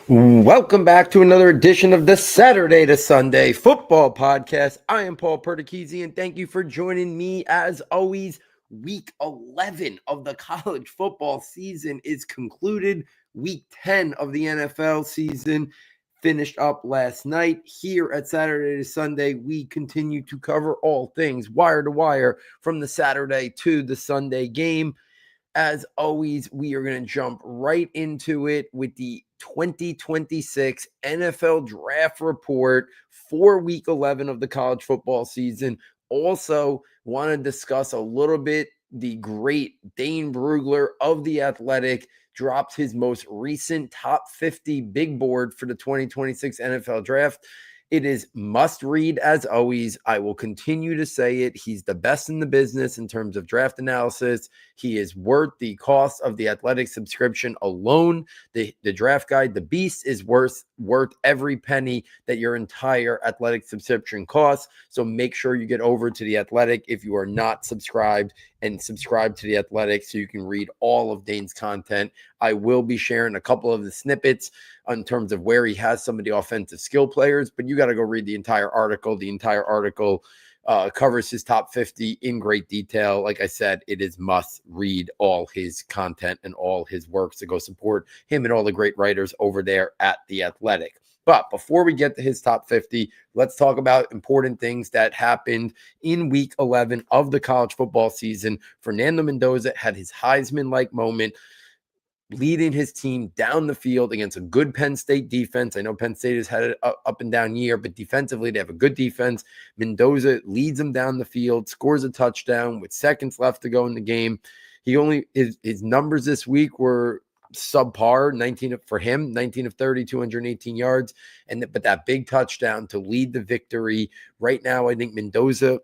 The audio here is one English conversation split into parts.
Welcome back to another edition of the Saturday to Sunday Football Podcast. I am Paul Perdichizzi, and thank you for joining me. As always, Week 11 of the college football season is concluded. Week 10 of the NFL season finished up last night. Here at Saturday to Sunday, we continue to cover all things wire to wire from the Saturday to the Sunday game. As always, we are going to jump right into it with the 2026 NFL Draft Report for Week 11 of the college football season. Also, want to discuss a little bit the great Dane Bruglar of The Athletic dropped his most recent top 50 big board for the 2026 NFL Draft. It is must read as always. I will continue to say it. He's the best in the business in terms of draft analysis. He is worth the cost of the Athletic subscription alone. The draft guide, The Beast, is worth every penny that your entire Athletic subscription costs. So make sure you get over to The Athletic if you are not subscribed, and subscribe to The Athletic so you can read all of Dane's content. I will be sharing a couple of the snippets in terms of where he has some of the offensive skill players, but you got to go read the entire article. The entire article covers his top 50 in great detail. Like I said, it is must read all his content and all his works to go support him and all the great writers over there at The Athletic. But before we get to his top 50, let's talk about important things that happened in Week 11 of the college football season. Fernando Mendoza had his Heisman-like moment, leading his team down the field against a good Penn State defense. I know Penn State has had an up and down year, but defensively, they have a good defense. Mendoza leads them down the field, scores a touchdown with seconds left to go in the game. His numbers this week were subpar, 19 of 30, 218 yards. But that big touchdown to lead the victory. Right now, I think Mendoza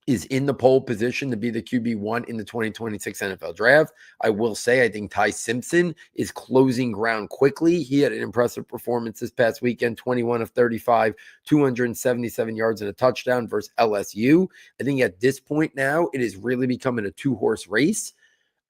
is in the pole position to be the QB1 in the 2026 NFL Draft. I will say I think Ty Simpson is closing ground quickly. He had an impressive performance this past weekend, 21 of 35, 277 yards and a touchdown versus LSU. I think at this point now, it is really becoming a two-horse race.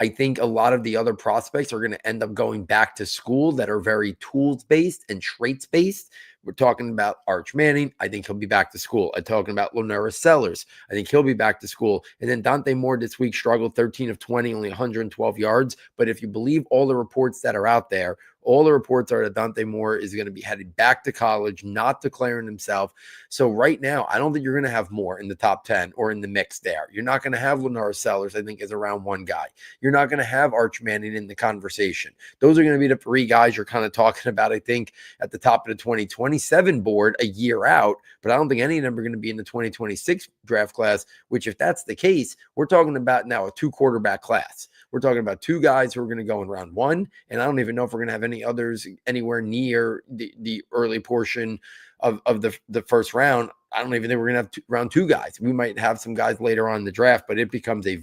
I think a lot of the other prospects are going to end up going back to school that are very tools-based and traits-based. We're talking about Arch Manning. I think he'll be back to school. I'm talking about Lonera Sellers. I think he'll be back to school. And then Dante Moore this week struggled, 13 of 20, only 112 yards. But if you believe all the reports that are out there, all the reports are that Dante Moore is going to be headed back to college, not declaring himself. So right now, I don't think you're going to have Moore in the top 10 or in the mix there. You're not going to have Lonera Sellers, I think, as a round one guy. You're not going to have Arch Manning in the conversation. Those are going to be the three guys you're kind of talking about, I think, at the top of the 2027 board a year out. But I don't think any of them are going to be in the 2026 draft class, which if that's the case, we're talking about now a two quarterback class. We're talking about two guys who are going to go in round one, and I don't even know if we're going to have any others anywhere near the early portion of the first round. I don't even think we're going to have round two guys. We might have some guys later on in the draft, but it becomes a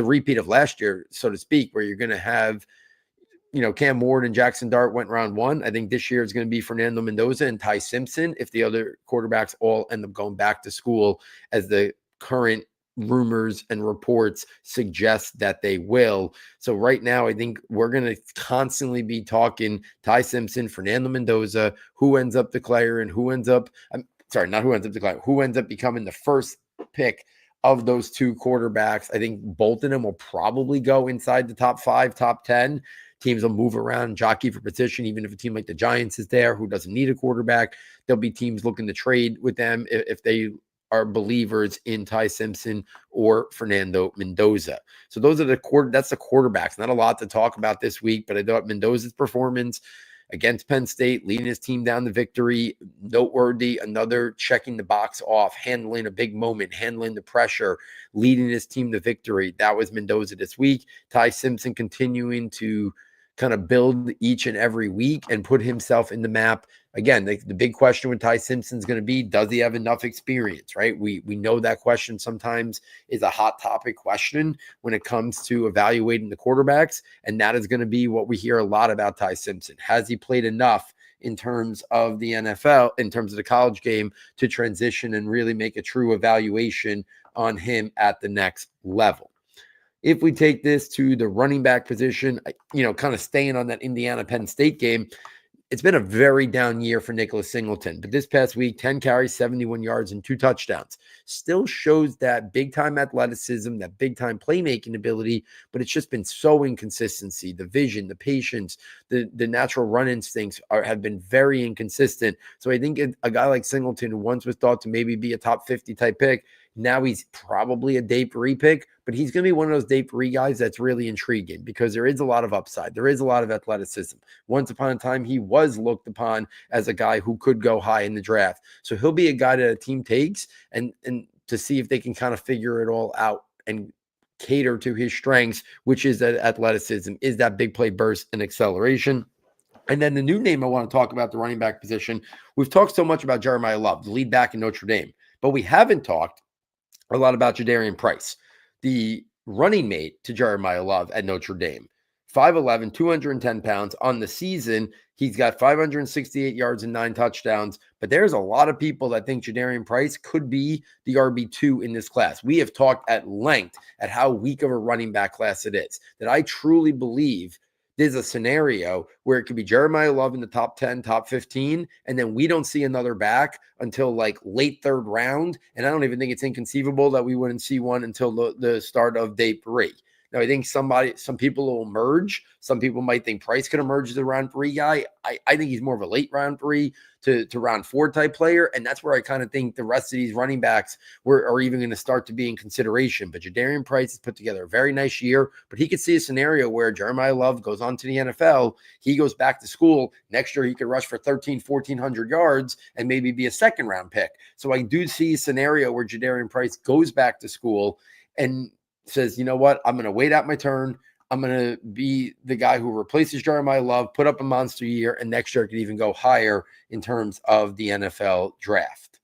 repeat of last year, so to speak, where you're going to have, Cam Ward and Jackson Dart went round one. I think this year is going to be Fernando Mendoza and Ty Simpson if the other quarterbacks all end up going back to school, as the current rumors and reports suggest that they will. So right now, I think we're going to constantly be talking Ty Simpson, Fernando Mendoza, who ends up declaring, who ends up becoming the first pick of those two quarterbacks. I think both of them will probably go inside the top 5, top 10. Teams will move around and jockey for position, even if a team like the Giants is there who doesn't need a quarterback. There'll be teams looking to trade with them if they are believers in Ty Simpson or Fernando Mendoza. So those are that's the quarterbacks. Not a lot to talk about this week, but I thought Mendoza's performance against Penn State, leading his team down to victory, noteworthy. Another checking the box off, handling a big moment, handling the pressure, leading his team to victory. That was Mendoza this week. Ty Simpson continuing to kind of build each and every week and put himself in the map. Again, the big question with Ty Simpson is going to be, does he have enough experience, right? We know that question sometimes is a hot topic question when it comes to evaluating the quarterbacks, and that is going to be what we hear a lot about Ty Simpson. Has he played enough in terms of the NFL, in terms of the college game, to transition and really make a true evaluation on him at the next level? If we take this to the running back position, kind of staying on that Indiana-Penn State game, It's been a very down year for Nicholas Singleton, but this past week, 10 carries, 71 yards, and 2 touchdowns. Still shows that big-time athleticism, that big-time playmaking ability, but it's just been so inconsistency. The vision, the patience, the natural run instincts have been very inconsistent. So I think a guy like Singleton, who once was thought to maybe be a top 50 type pick, now he's probably a day 3 pick, but he's going to be one of those day 3 guys that's really intriguing because there is a lot of upside. There is a lot of athleticism. Once upon a time, he was looked upon as a guy who could go high in the draft. So he'll be a guy that a team takes and to see if they can kind of figure it all out and cater to his strengths, which is that athleticism, is that big play burst and acceleration. And then the new name I want to talk about, the running back position. We've talked so much about Jeremiah Love, the lead back in Notre Dame, but we haven't talked a lot about Jadarian Price, the running mate to Jeremiah Love at Notre Dame. 5'11", 210 pounds on the season. He's got 568 yards and 9 touchdowns, but there's a lot of people that think Jadarian Price could be the RB2 in this class. We have talked at length at how weak of a running back class it is, that I truly believe there's a scenario where it could be Jeremiah Love in the top 10, top 15, and then we don't see another back until like late 3rd round. And I don't even think it's inconceivable that we wouldn't see one until the start of day 3. Now, I think some people will emerge. Some people might think Price could emerge as a round 3 guy. I think he's more of a late round 3 to round 4 type player. And that's where I kind of think the rest of these running backs are even going to start to be in consideration. But Jadarian Price has put together a very nice year. But he could see a scenario where Jeremiah Love goes on to the NFL. He goes back to school. Next year, he could rush for 1,400 yards and maybe be a 2nd round pick. So I do see a scenario where Jadarian Price goes back to school and says, you know what, I'm going to wait out my turn. I'm going to be the guy who replaces Jeremiah Love, put up a monster year, and next year could even go higher in terms of the NFL draft.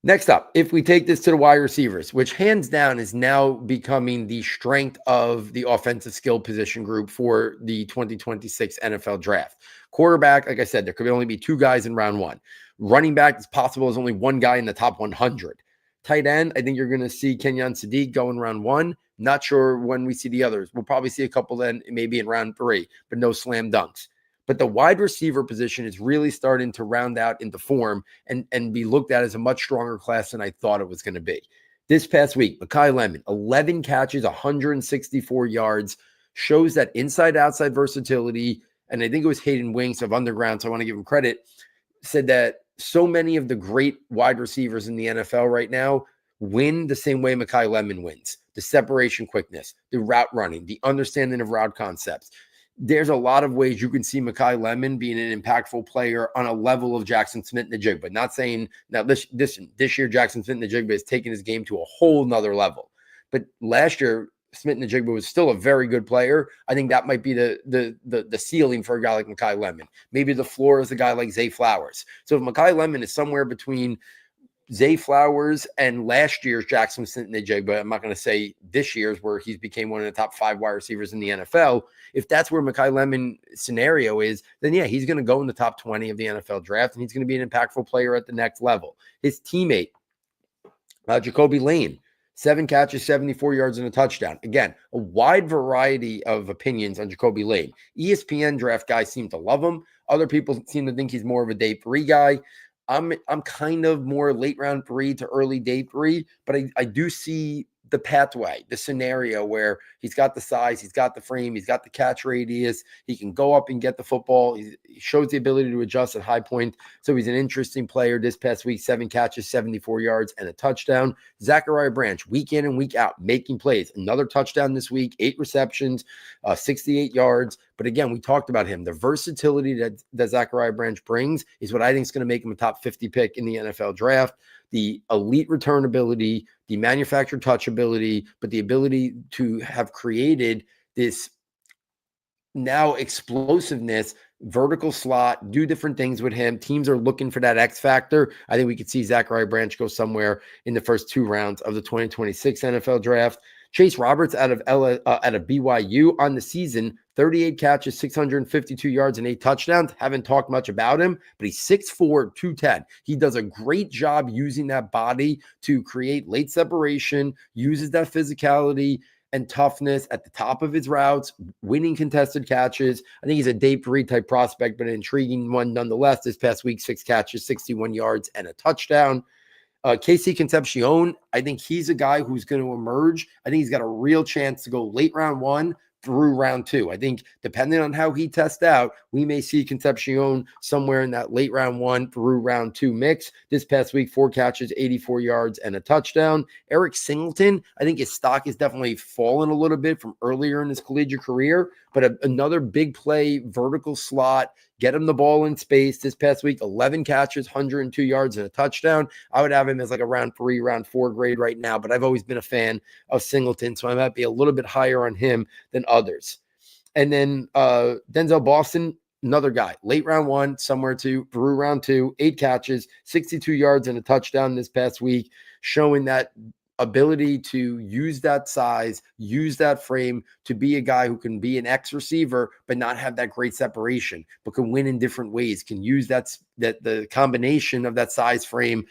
Next up, if we take this to the wide receivers, which hands down is now becoming the strength of the offensive skill position group for the 2026 NFL draft. Quarterback, like I said, there could only be 2 guys in round 1. Running back, it's possible there's only 1 guy in the top 100. Tight end, I think you're going to see Kenyon Sadiq go in round 1. Not sure when we see the others. We'll probably see a couple then maybe in round 3, but no slam dunks. But the wide receiver position is really starting to round out into form and be looked at as a much stronger class than I thought it was going to be. This past week, Makai Lemon, 11 catches, 164 yards, shows that inside-outside versatility. And I think it was Hayden Winks of Underground, so I want to give him credit, said that so many of the great wide receivers in the NFL right now win the same way Makai Lemon wins. The separation quickness, the route running, the understanding of route concepts. There's a lot of ways you can see Makai Lemon being an impactful player on a level of Jackson Smith-Njigba. Not saying, now this year Jackson Smith-Njigba has taken his game to a whole nother level. But last year, Smith-Njigba was still a very good player. I think that might be the ceiling for a guy like Makai Lemon. Maybe the floor is a guy like Zay Flowers. So if Makai Lemon is somewhere between Zay Flowers and last year's Jackson Smith-Njigba, I'm not going to say this year's where he's became one of the top 5 wide receivers in the NFL. If that's where Makai Lemon scenario is, then yeah, he's going to go in the top 20 of the NFL draft, and he's going to be an impactful player at the next level. His teammate, Jacoby Lane, 7 catches, 74 yards, and a touchdown. Again, a wide variety of opinions on Jacoby Lane. ESPN draft guys seem to love him. Other people seem to think he's more of a day 3 guy. I'm kind of more late round 3 to early day 3, but I do see the pathway, the scenario where he's got the size, he's got the frame, he's got the catch radius, he can go up and get the football. He shows the ability to adjust at high point. So he's an interesting player. This past week, 7 catches, 74 yards, and a touchdown. Zachariah Branch, week in and week out, making plays. Another touchdown this week, 8 receptions, 68 yards. But again, we talked about him. The versatility that Zachariah Branch brings is what I think is going to make him a top 50 pick in the NFL draft. The elite return ability, the manufactured touch ability, but the ability to have created this now explosiveness, vertical slot, do different things with him. Teams are looking for that X factor. I think we could see Zachariah Branch go somewhere in the first 2 rounds of the 2026 NFL draft. Chase Roberts out of BYU on the season, 38 catches, 652 yards, and 8 touchdowns. Haven't talked much about him, but he's 6'4", 210. He does a great job using that body to create late separation, uses that physicality, and toughness at the top of his routes, winning contested catches. I think he's a day 3 type prospect, but an intriguing one nonetheless. This past week, 6 catches, 61 yards, and a touchdown. KC Concepcion, I think he's a guy who's going to emerge. I think he's got a real chance to go late round 1 through round 2. I think depending on how he tests out, we may see Concepcion somewhere in that late round 1 through round 2 mix. This past week, 4 catches, 84 yards, and a touchdown. Eric Singleton, I think his stock has definitely fallen a little bit from earlier in his collegiate career, but another big play, vertical slot, get him the ball in space. This past week, 11 catches, 102 yards, and a touchdown. I would have him as like a round 3, round 4 grade right now, but I've always been a fan of Singleton, so I might be a little bit higher on him than others. And then Denzel Boston, another guy, late round 1, somewhere through round 2, 8 catches, 62 yards, and a touchdown this past week, showing that ability to use that size, use that frame to be a guy who can be an X receiver, but not have that great separation, but can win in different ways, can use that the combination of that size frame,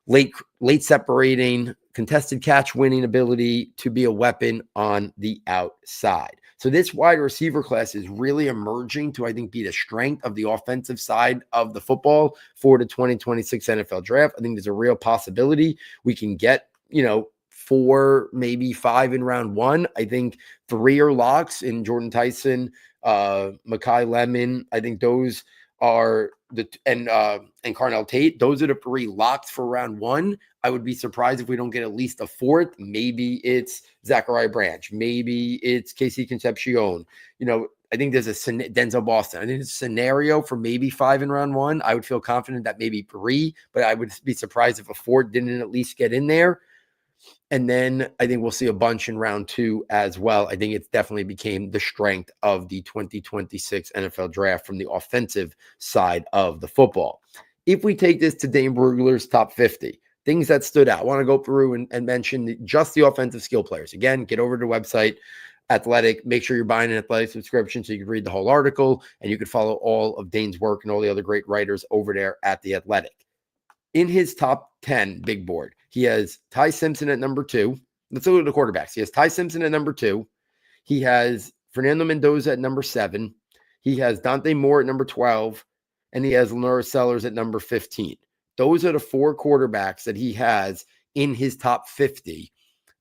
late separating, contested catch winning ability to be a weapon on the outside. So this wide receiver class is really emerging to, I think, be the strength of the offensive side of the football for the 2026 NFL draft. I think there's a real possibility we can get 4, maybe 5 in round 1. I think 3 are locks in Jordan Tyson, Mekhi Lemon. I think those are and Carnell Tate. Those are the 3 locks for round 1. I would be surprised if we don't get at least a 4th. Maybe it's Zachariah Branch. Maybe it's KC Concepcion. I think there's a Denzel Boston. I think there's a scenario for maybe 5 in round 1. I would feel confident that maybe 3, but I would be surprised if a 4 didn't at least get in there. And then I think we'll see a bunch in round 2 as well. I think it's definitely became the strength of the 2026 NFL draft from the offensive side of the football. If we take this to Dane Bruglar's top 50, things that stood out, I want to go through and mention just the offensive skill players. Again, get over to the website, Athletic. Make sure you're buying an Athletic subscription so you can read the whole article and you can follow all of Dane's work and all the other great writers over there at the Athletic. In his top 10 big board, he has Ty Simpson at number 2. Let's look at the quarterbacks. He has Ty Simpson at number 2. He has Fernando Mendoza at number 7. He has Dante Moore at number 12. And he has Lenora Sellers at number 15. Those are the 4 quarterbacks that he has in his top 50.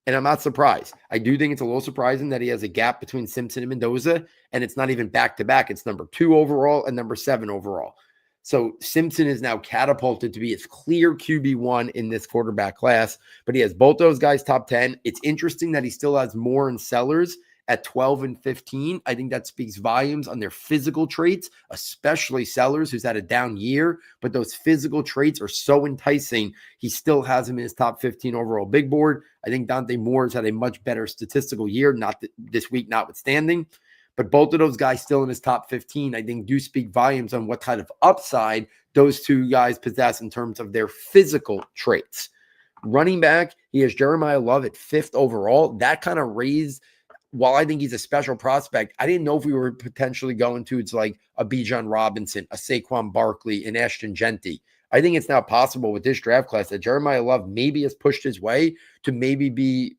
And I'm not surprised. I do think it's a little surprising that he has a gap between Simpson and Mendoza, and it's not even back-to-back. It's number 2 overall and number 7 overall. So Simpson is now catapulted to be his clear QB1 in this quarterback class, but he has both those guys top 10. It's interesting that he still has Moore and Sellers at 12 and 15. I think that speaks volumes on their physical traits, especially Sellers, who's had a down year, but those physical traits are so enticing. He still has him in his top 15 overall big board. I think Dante Moore has had a much better statistical year, not this week notwithstanding. But both of those guys still in his top 15, I think, do speak volumes on what kind of upside those 2 guys possess in terms of their physical traits. Running back, he has Jeremiah Love at 5th overall. That kind of raised, while I think he's a special prospect, I didn't know if we were potentially going to, it's like a Bijan Robinson, a Saquon Barkley, an Ashton Genty. I think it's now possible with this draft class that Jeremiah Love maybe has pushed his way to maybe be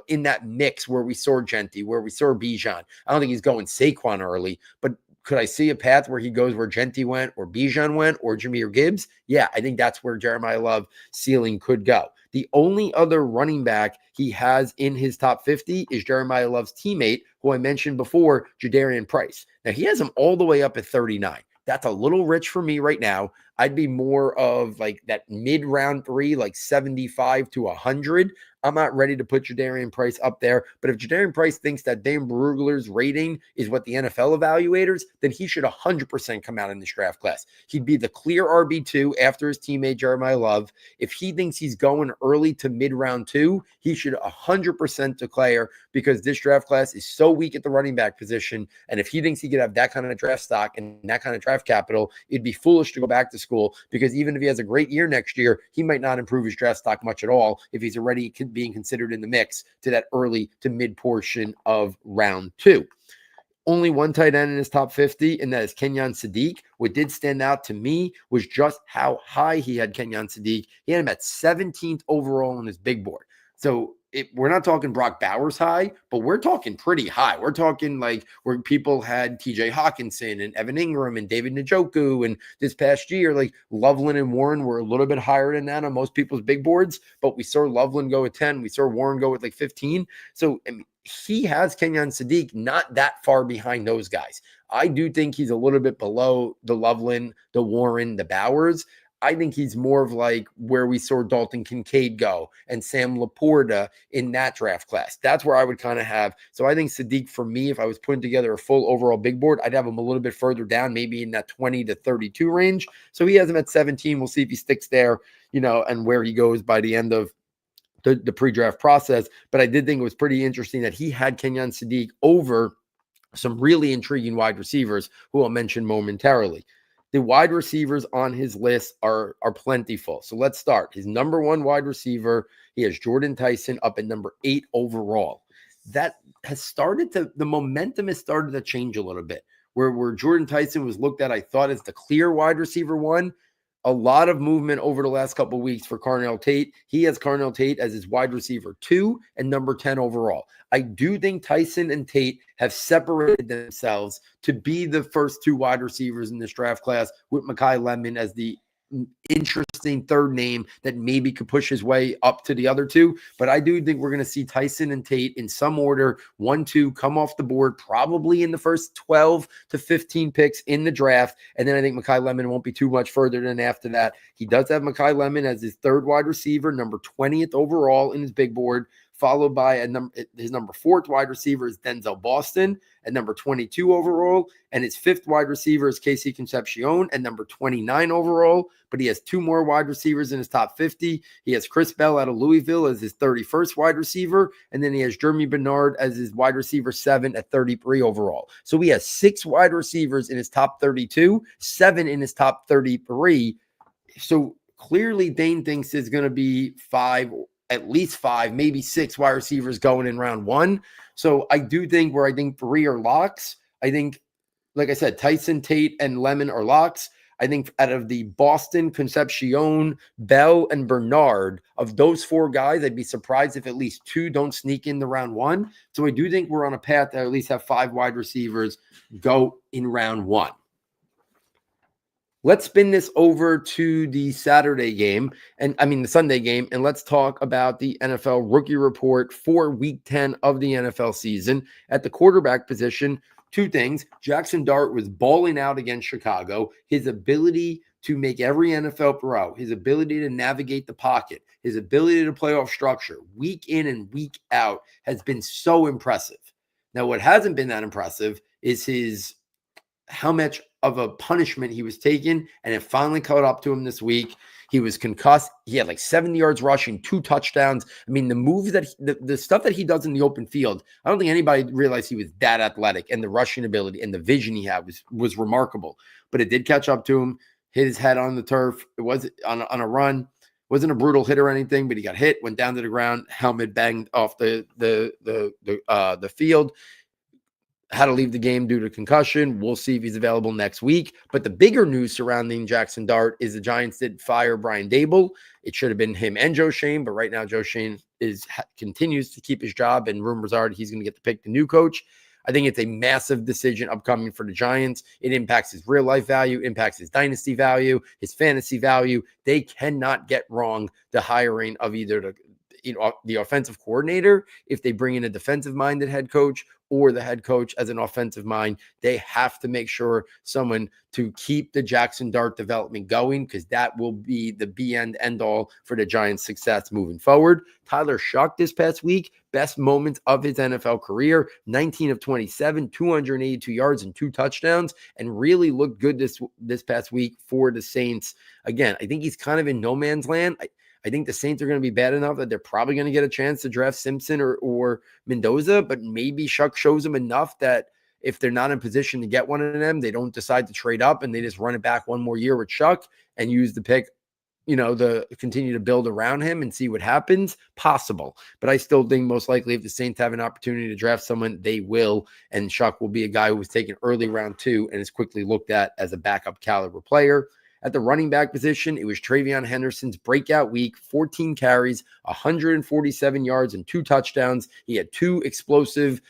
in that mix where we saw Genty, where we saw Bijan. I don't think he's going Saquon early, but could I see a path where he goes where Genty went or Bijan went or Jahmyr Gibbs? Yeah, I think that's where Jeremiah Love ceiling could go. The only other running back he has in his top 50 is Jeremiah Love's teammate, who I mentioned before, Jadarian Price. Now, he has him all the way up at 39. That's a little rich for me right now. I'd be more of like that mid-round 3, like 75 to 100. I'm not ready to put Jadarian Price up there. But if Jadarian Price thinks that Dane Bruglar's rating is what the NFL evaluators, then he should 100% come out in this draft class. He'd be the clear RB2 after his teammate Jeremiah Love. If he thinks he's going early to mid-round 2, he should 100% declare, because this draft class is so weak at the running back position. And if he thinks he could have that kind of draft stock and that kind of draft capital, it'd be foolish to go back to school, because even if he has a great year next year, he might not improve his draft stock much at all if he's already being considered in the mix to that early to mid portion of round 2. Only one tight end in his top 50, and that is Kenyon Sadiq. What did stand out to me was just how high he had Kenyon Sadiq. He had him at 17th overall on his big board. So we're not talking Brock Bowers high, but we're talking pretty high. We're talking like where people had TJ Hawkinson and Evan Ingram and David Njoku. And this past year, like Loveland and Warren were a little bit higher than that on most people's big boards, but we saw Loveland go with 10. We saw Warren go with like 15. So I mean, he has Kenyon Sadiq not that far behind those guys. I do think he's a little bit below the Loveland, the Warren, the Bowers. I think he's more of like where we saw Dalton Kincaid go and Sam Laporta in that draft class. That's where I would kind of have. So I think Sadiq, for me, if I was putting together a full overall big board, I'd have him a little bit further down, maybe in that 20 to 32 range. So he has him at 17. We'll see if he sticks there, and where he goes by the end of the pre-draft process. But I did think it was pretty interesting that he had Kenyon Sadiq over some really intriguing wide receivers who I'll mention momentarily. The wide receivers on his list are plentiful. So let's start. His number one wide receiver, he has Jordan Tyson up at number 8 overall. That has the momentum has started to change a little bit. Where Jordan Tyson was looked at, I thought, as the clear wide receiver one. A lot of movement over the last couple of weeks for Carnell Tate. He has Carnell Tate as his wide receiver 2 and number 10 overall. I do think Tyson and Tate have separated themselves to be the first 2 wide receivers in this draft class, with Mekhi Lemon as the interesting third name that maybe could push his way up to the other 2. But I do think we're going to see Tyson and Tate in some order, 1, 2, come off the board, probably in the first 12 to 15 picks in the draft. And then I think Mekhi Lemon won't be too much further than after that. He does have Mekhi Lemon as his 3rd wide receiver, number 20th overall in his big board, followed by his number 4th wide receiver is Denzel Boston at number 22 overall, and his 5th wide receiver is Casey Concepcion at number 29 overall, but he has 2 more wide receivers in his top 50. He has Chris Bell out of Louisville as his 31st wide receiver, and then he has Jeremy Bernard as his wide receiver 7 at 33 overall. So he has 6 wide receivers in his top 32, 7 in his top 33. So clearly Dane thinks there's going to be at least 5, maybe 6 wide receivers going in round 1. So I do think I think 3 are locks. I think, like I said, Tyson, Tate, and Lemon are locks. I think out of the Boston, Concepcion, Bell, and Bernard, of those 4 guys, I'd be surprised if at least 2 don't sneak in the round 1. So I do think we're on a path to at least have 5 wide receivers go in round 1. Let's spin this over to the Sunday game, and let's talk about the NFL rookie report for week 10 of the NFL season. At the quarterback position, 2 things. Jackson Dart was balling out against Chicago. His ability to make every NFL throw, his ability to navigate the pocket, his ability to play off structure, week in and week out, has been so impressive. Now, what hasn't been that impressive is how much of a punishment he was taking, and it finally caught up to him this week. He was concussed. He had like 70 yards rushing, 2 touchdowns. I mean, the moves that the stuff that he does in the open field, I don't think anybody realized he was that athletic, and the rushing ability and the vision he had was remarkable. But it did catch up to him, hit his head on the turf. It was on a run. Wasn't a brutal hit or anything, but he got hit, went down to the ground, helmet banged off the field. Had to leave the game due to concussion. We'll see if he's available next week. But the bigger news surrounding Jackson Dart is the Giants did fire Brian Dable. It should have been him and Joe Schoen, but right now Joe Schoen continues to keep his job, and rumors are he's going to get to pick the new coach. I think it's a massive decision upcoming for the Giants. It impacts his real-life value, impacts his dynasty value, his fantasy value. They cannot get wrong the hiring of either the offensive coordinator if they bring in a defensive-minded head coach, or the head coach as an offensive mind. They have to make sure someone to keep the Jackson Dart development going, because that will be the end all for the Giants' success moving forward. Tyler Shuck this past week, best moments of his NFL career, 19 of 27, 282 yards and 2 touchdowns, and really looked good this past week for the Saints. Again, I think he's kind of in no man's land. I think the Saints are going to be bad enough that they're probably going to get a chance to draft Simpson or Mendoza, but maybe Shuck shows them enough that if they're not in position to get one of them, they don't decide to trade up and they just run it back one more year with Shuck and use the pick, to continue to build around him and see what happens. Possible. But I still think most likely if the Saints have an opportunity to draft someone, they will. And Shuck will be a guy who was taken early round 2 and is quickly looked at as a backup caliber player. At the running back position, it was Travion Henderson's breakout week, 14 carries, 147 yards, and 2 touchdowns. He had 2 explosive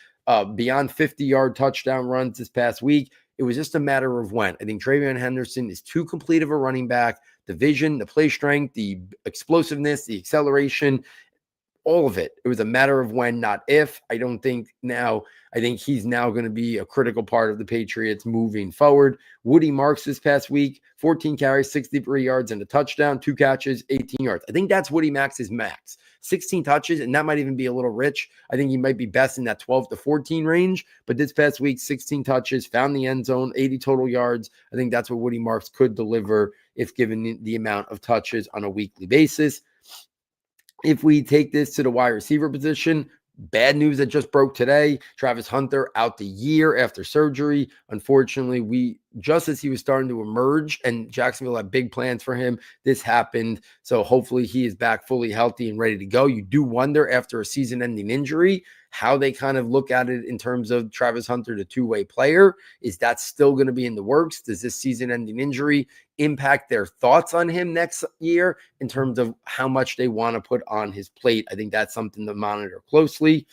beyond 50-yard touchdown runs this past week. It was just a matter of when. I think Travion Henderson is too complete of a running back. The vision, the play strength, the explosiveness, the acceleration, all of it. It was a matter of when, not if. I think he's now going to be a critical part of the Patriots moving forward. Woody Marks this past week, 14 carries, 63 yards, and a touchdown, 2 catches, 18 yards. I think that's Woody Max's max. 16 touches, and that might even be a little rich. I think he might be best in that 12 to 14 range. But this past week, 16 touches, found the end zone, 80 total yards. I think that's what Woody Marks could deliver if given the amount of touches on a weekly basis. If we take this to the wide receiver position, bad news that just broke today. Travis Hunter out the year after surgery. Unfortunately, just as he was starting to emerge and Jacksonville had big plans for him, this happened. So hopefully he is back fully healthy and ready to go. You do wonder after a season-ending injury how they kind of look at it in terms of Travis Hunter, the two-way player. Is that still going to be in the works? Does this season-ending injury impact their thoughts on him next year in terms of how much they want to put on his plate? I think that's something to monitor closely.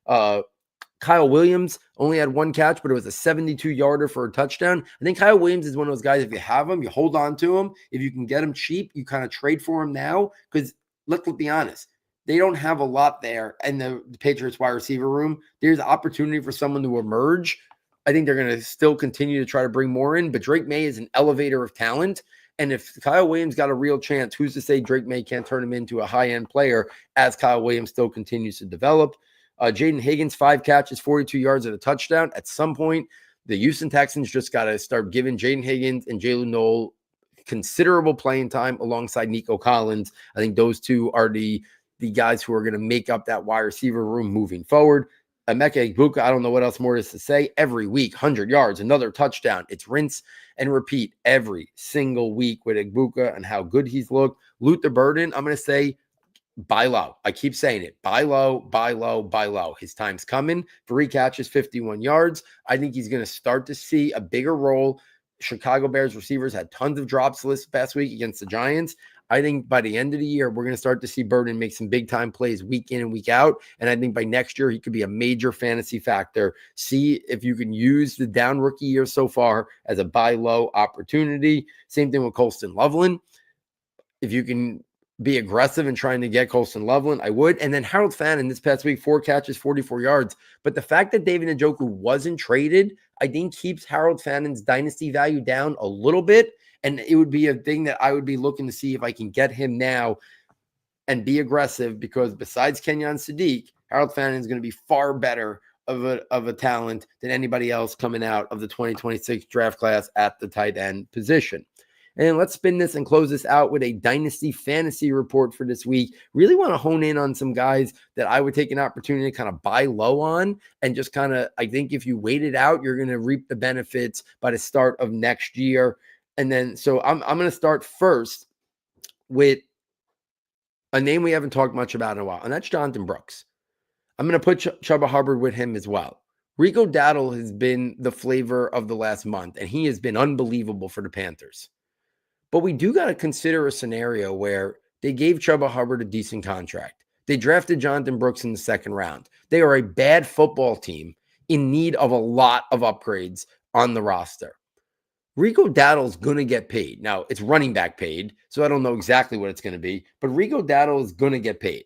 Kyle Williams only had 1 catch, but it was a 72-yarder for a touchdown. I think Kyle Williams is one of those guys, if you have him, you hold on to him. If you can get him cheap, you kind of trade for him now because let's be honest, they don't have a lot there in the Patriots wide receiver room. There's opportunity for someone to emerge. I think they're going to still continue to try to bring more in, but Drake May is an elevator of talent. And if Kyle Williams got a real chance, who's to say Drake May can't turn him into a high-end player as Kyle Williams still continues to develop? Jaden Higgins, 5 catches, 42 yards and a touchdown. At some point, the Houston Texans just got to start giving Jaden Higgins and Jalen Noel considerable playing time alongside Nico Collins. I think those two are the guys who are going to make up that wide receiver room moving forward. Emeka Egbuka, I don't know what else more is to say. Every week, 100 yards, another touchdown. It's rinse and repeat every single week with Egbuka and how good he's looked. Luther Burden, I'm going to say, buy low. I keep saying it. Buy low, buy low, buy low. His time's coming. 3 catches, 51 yards. I think he's going to start to see a bigger role. Chicago Bears receivers had tons of drops this past week against the Giants. I think by the end of the year, we're going to start to see Burden make some big-time plays week in and week out. And I think by next year, he could be a major fantasy factor. See if you can use the down rookie year so far as a buy low opportunity. Same thing with Colston Loveland. If you can be aggressive in trying to get Colston Loveland, I would. And then Harold Fannin this past week, 4 catches, 44 yards. But the fact that David Njoku wasn't traded, I think keeps Harold Fannin's dynasty value down a little bit. And it would be a thing that I would be looking to see if I can get him now and be aggressive, because besides Kenyon Sadiq, Harold Fannin is going to be far better of a talent than anybody else coming out of the 2026 draft class at the tight end position. And let's spin this and close this out with a Dynasty Fantasy Report for this week. Really want to hone in on some guys that I would take an opportunity to kind of buy low on and just kind of, I think if you wait it out, you're going to reap the benefits by the start of next year. And then, so I'm going to start first with a name we haven't talked much about in a while, and that's Jonathan Brooks. I'm going to put Chuba Hubbard with him as well. Rico Dowdle has been the flavor of the last month, and he has been unbelievable for the Panthers. But we do got to consider a scenario where they gave Chuba Hubbard a decent contract. They drafted Jonathan Brooks in the 2nd round. They are a bad football team in need of a lot of upgrades on the roster. Rico Dowdle's going to get paid. Now, it's running back paid, so I don't know exactly what it's going to be, but Rico Dowdle is going to get paid.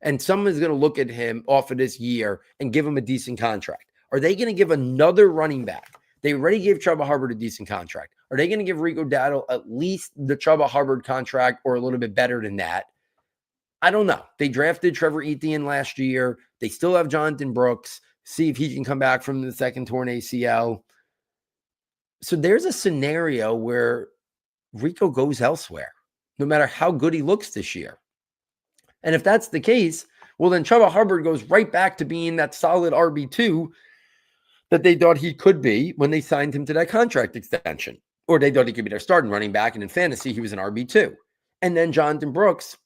And someone's going to look at him off of this year and give him a decent contract. Are they going to give another running back? They already gave Chuba Hubbard a decent contract. Are they going to give Rico Dowdle at least the Chuba Hubbard contract or a little bit better than that? I don't know. They drafted Trevor Etienne last year. They still have Jonathan Brooks. See if he can come back from the 2nd torn ACL. So there's a scenario where Rico goes elsewhere, no matter how good he looks this year. And if that's the case, well, then Chuba Hubbard goes right back to being that solid RB2 that they thought he could be when they signed him to that contract extension. Or they thought he could be their starting running back, and in fantasy, he was an RB2. And then Jonathan Brooks,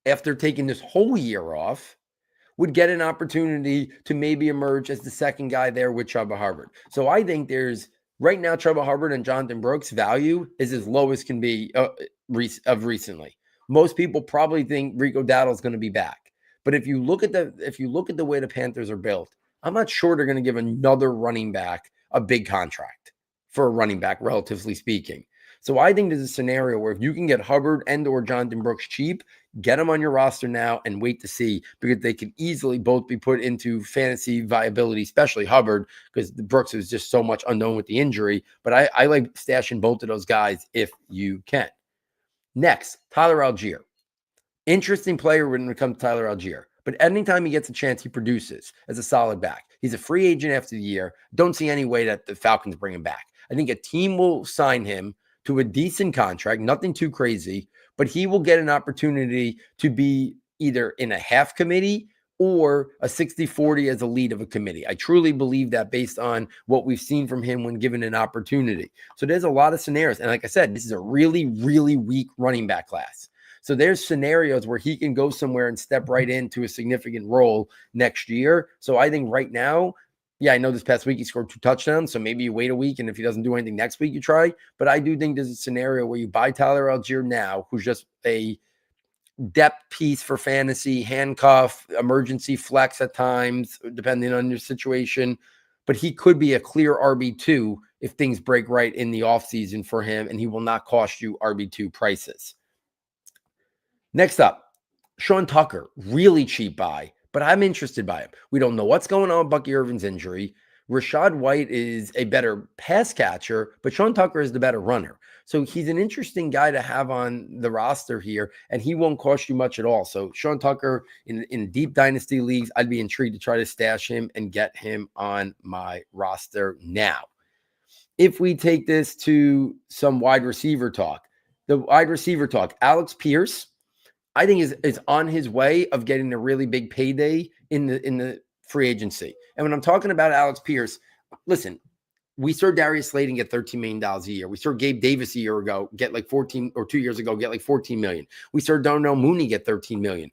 after taking this whole year off, would get an opportunity to maybe emerge as the second guy there with Chuba Hubbard. So I think there's Right now, Trevor Hubbard and Jonathan Brooks' value is as low as can be of recently. Most people probably think Rico Dowdle is going to be back, but if you look at the way the Panthers are built, I'm not sure they're going to give another running back a big contract for a running back, relatively speaking. So I think there's a scenario where if you can get Hubbard and or Jonathan Brooks cheap, get them on your roster now and wait to see, because they could easily both be put into fantasy viability, especially Hubbard, because Brooks is just so much unknown with the injury. But I like stashing both of those guys if you can. Next, Tyler Algier. Interesting player when it comes to Tyler Algier. But anytime he gets a chance, he produces as a solid back. He's a free agent after the year. Don't see any way that the Falcons bring him back. I think a team will sign him to a decent contract, nothing too crazy, but he will get an opportunity to be either in a half committee or a 60-40 as a lead of a committee. I truly believe that based on what we've seen from him when given an opportunity. So there's a lot of scenarios. And like I said, this is a really, really weak running back class. So there's scenarios where he can go somewhere and step right into a significant role next year. So I think right now, yeah, I know this past week he scored 2 touchdowns, so maybe you wait a week, and if he doesn't do anything next week, you try. But I do think there's a scenario where you buy Tyler Algier now, who's just a depth piece for fantasy, handcuff, emergency flex at times, depending on your situation. But he could be a clear RB2 if things break right in the offseason for him, and he will not cost you RB2 prices. Next up, Sean Tucker, really cheap buy, but I'm interested by him. We don't know what's going on with Bucky Irvin's injury. Rashad White is a better pass catcher, but Sean Tucker is the better runner. So he's an interesting guy to have on the roster here, and he won't cost you much at all. So Sean Tucker in deep dynasty leagues, I'd be intrigued to try to stash him and get him on my roster now. If we take this to some wide receiver talk, Alex Pierce, I think is on his way of getting a really big payday in the free agency. And when I'm talking about Alex Pierce, listen, we saw Darius Slayton get $13 million a year. We saw Gabe Davis a year ago get like 14, or 2 years ago get like $14 million. We saw Darnell Mooney get $13 million.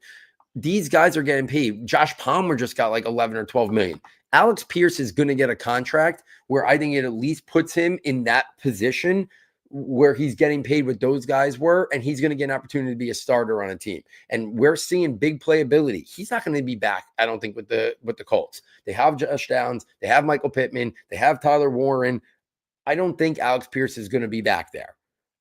These guys are getting paid. Josh Palmer just got like 11 or 12 million. Alex Pierce is going to get a contract where I think it at least puts him in that position where he's getting paid what those guys were, and he's going to get an opportunity to be a starter on a team. And we're seeing big playability. He's not going to be back, I don't think, with the Colts. They have Josh Downs, they have Michael Pittman, they have Tyler Warren. I don't think Alex Pierce is going to be back there.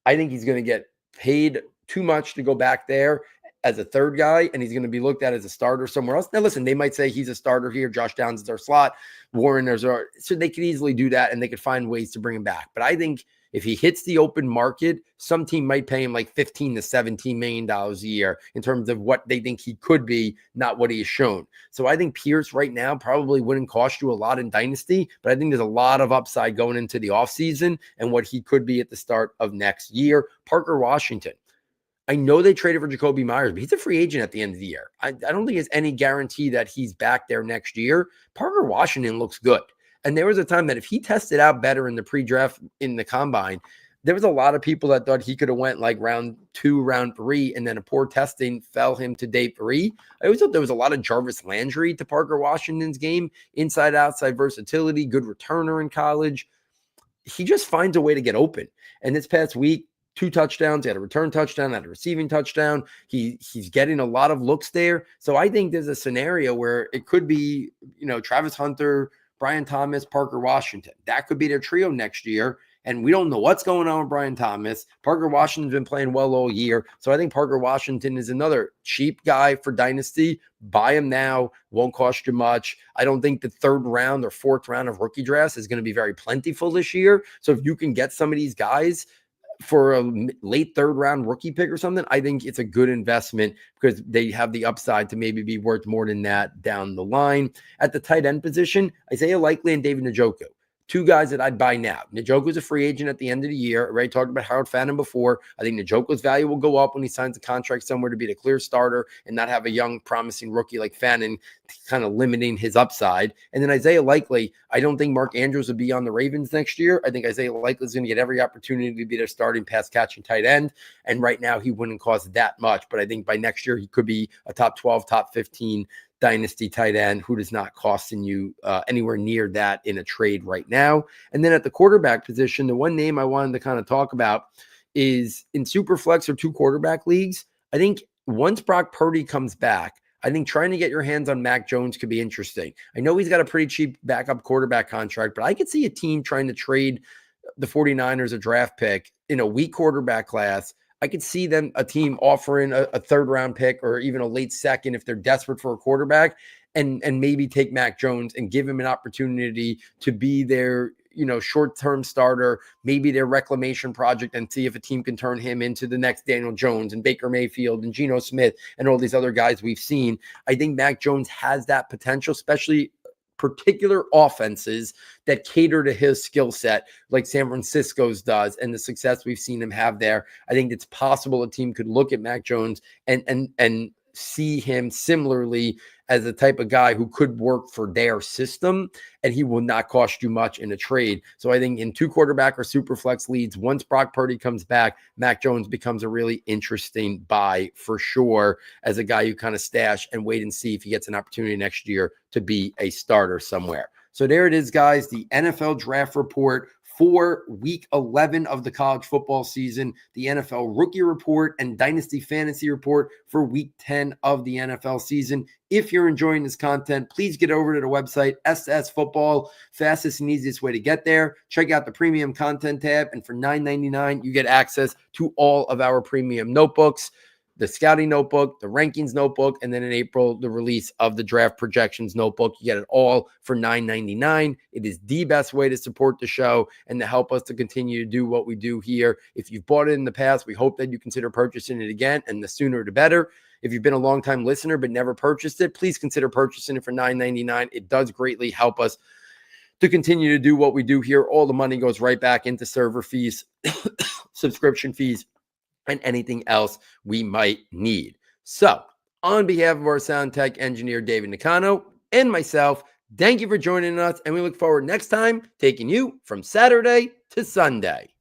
I think he's going to get paid too much to go back there as a third guy, and he's going to be looked at as a starter somewhere else. Now, listen, they might say he's a starter here. Josh Downs is our slot. Warren is our, so they could easily do that, and they could find ways to bring him back. But I think if he hits the open market, some team might pay him like $15 to $17 million a year in terms of what they think he could be, not what he has shown. So I think Pierce right now probably wouldn't cost you a lot in Dynasty, but I think there's a lot of upside going into the offseason and what he could be at the start of next year. Parker Washington. I know they traded for Jacoby Myers, but he's a free agent at the end of the year. I don't think there's any guarantee that he's back there next year. Parker Washington looks good. And there was a time that if he tested out better in the pre-draft in the combine, there was a lot of people that thought he could have went like round 2, round 3, and then a poor testing fell him to day 3. I always thought there was a lot of Jarvis Landry to Parker Washington's game, inside, outside versatility, good returner in college. He just finds a way to get open. And this past week, 2 touchdowns, he had a return touchdown, had a receiving touchdown. He's getting a lot of looks there. So I think there's a scenario where it could be, Travis Hunter, Brian Thomas, Parker Washington. That could be their trio next year. And we don't know what's going on with Brian Thomas. Parker Washington's been playing well all year. So I think Parker Washington is another cheap guy for Dynasty. Buy him now. Won't cost you much. I don't think the 3rd round or 4th round of rookie drafts is going to be very plentiful this year. So if you can get some of these guys for a late 3rd round rookie pick or something, I think it's a good investment because they have the upside to maybe be worth more than that down the line. At the tight end position, Isaiah Likely and David Njoku. 2 guys that I'd buy now. Njoku's a free agent at the end of the year. I already talked about Harold Fannin before. I think Njoku's value will go up when he signs a contract somewhere to be the clear starter and not have a young, promising rookie like Fannin kind of limiting his upside. And then Isaiah Likely, I don't think Mark Andrews will be on the Ravens next year. I think Isaiah Likely is going to get every opportunity to be their starting pass catching tight end. And right now he wouldn't cost that much, but I think by next year he could be a top 12, top 15 dynasty tight end who is not costing you anywhere near that in a trade right now. And then at the quarterback position, the one name I wanted to kind of talk about is in Superflex or 2 quarterback leagues. I think once Brock Purdy comes back, I think trying to get your hands on Mac Jones could be interesting. I know he's got a pretty cheap backup quarterback contract, but I could see a team trying to trade the 49ers a draft pick in a weak quarterback class. I could see a team offering a third round pick or even a late second if they're desperate for a quarterback and maybe take Mac Jones and give him an opportunity to be their, short-term starter, maybe their reclamation project, and see if a team can turn him into the next Daniel Jones and Baker Mayfield and Geno Smith and all these other guys we've seen. I think Mac Jones has that potential, especially particular offenses that cater to his skill set, like San Francisco's does, and the success we've seen him have there. I think it's possible a team could look at Mac Jones and see him similarly as the type of guy who could work for their system, and he will not cost you much in a trade. So I think in 2 quarterback or super flex leads, once Brock Purdy comes back, Mac Jones becomes a really interesting buy for sure as a guy you kind of stash and wait and see if he gets an opportunity next year to be a starter somewhere. So there it is, guys, the NFL draft report for week 11 of the college football season, the NFL rookie report and dynasty fantasy report for week 10 of the NFL season. If you're enjoying this content, please get over to the website, S2S Football, fastest and easiest way to get there. Check out the premium content tab, and for $9.99, you get access to all of our premium notebooks, the scouting notebook, the rankings notebook, and then in April, the release of the draft projections notebook. You get it all for $9.99. It is the best way to support the show and to help us to continue to do what we do here. If you've bought it in the past, we hope that you consider purchasing it again, and the sooner the better. If you've been a long-time listener but never purchased it, please consider purchasing it for $9.99. It does greatly help us to continue to do what we do here. All the money goes right back into server fees, subscription fees, and anything else we might need. So, on behalf of our sound tech engineer, David Nicano, and myself, thank you for joining us, and we look forward next time taking you from Saturday to Sunday.